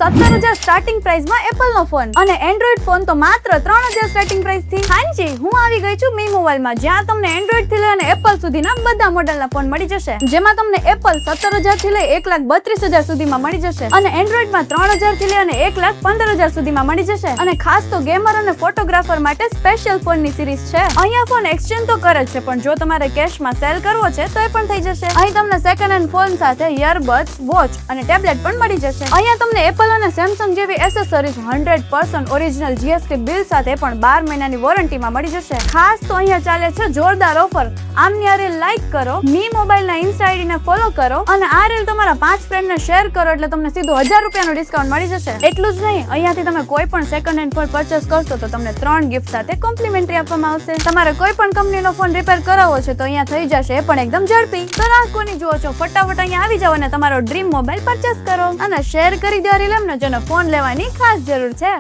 17,000 starting પ્રાઇસમાં Apple નો phone અને Android phone તો માત્ર 3,000 સ્ટાર્ટિંગ પ્રાઇસ થી. હાજી, હું આવી ગઈ છું મી મોબાઈલમાં, જ્યાં તમને એન્ડ્રોઇડ થી લઈને એપલ સુધીના બધા મોડેલના ફોન મળી જશે, જેમાં તમને એપલ 17,000 થી લઈ 1,32,000 સુધીમાં મળી જશે અને એન્ડ્રોઇડમાં 3,000 થી લઈને 1,15,000 સુધીમાં મળી જશે. અને ખાસ તો ગેમર અને ફોટોગ્રાફર માટે સ્પેશિયલ ફોનની સિરીઝ છે. અહીંયા ફોન એક્સચેન્જ તો કરે છે, પણ જો તમારે કેશમાં સેલ કરવો છે તો એ પણ થઈ જશે. અહીં તમને સેકન્ડ હેન્ડ ફોન સાથે ઇયરબડ્સ, વોચ અને ટેબ્લેટ પણ મળી જશે. અહીંયા તમને એપલ અને સેમસંગ જેવી એસેસરીઝ 100% ઓરિજિનલ જીએસટી બિલ સાથે પણ 12 મહિનાની વોરંટીમાં મળી જશે. ખાસ તો અહીંયા ચાલે છે જોરદાર ઓફર. આમની આ રીલ લાઈક કરો, મી મોબાઈલના ઇન્સ્ટા આઈડીને ફોલો કરો અને આ રીલ તમારા 5 ફ્રેન્ડને શેર કરો એટલે તમને સીધું 1000 રૂપિયાનું ડિસ્કાઉન્ટ મળી જશે. એટલું જ નહીં, અહીંયાથી તમે કોઈ પણ સેકન્ડ હેન્ડ ફોન પરચેસ કરશો તો તમને 3 ગિફ્ટ સાથે કોમ્પ્લિમેન્ટરી આપવામાં આવશે. તમારે કોઈ પણ કંપનીનો ફોન રિપેર કરાવવો છે તો અહીંયા થઈ જશે, એ પણ એકદમ ઝડપી. તો રાહ કોની જુઓ છો? ફટાફટ અહીંયા આવી જાઓ અને તમારો ડ્રીમ મોબાઈલ પરચેસ કરો અને શેર કરી દો રીલ એમને જેને ફોન લેવાની ખાસ જરૂર છે.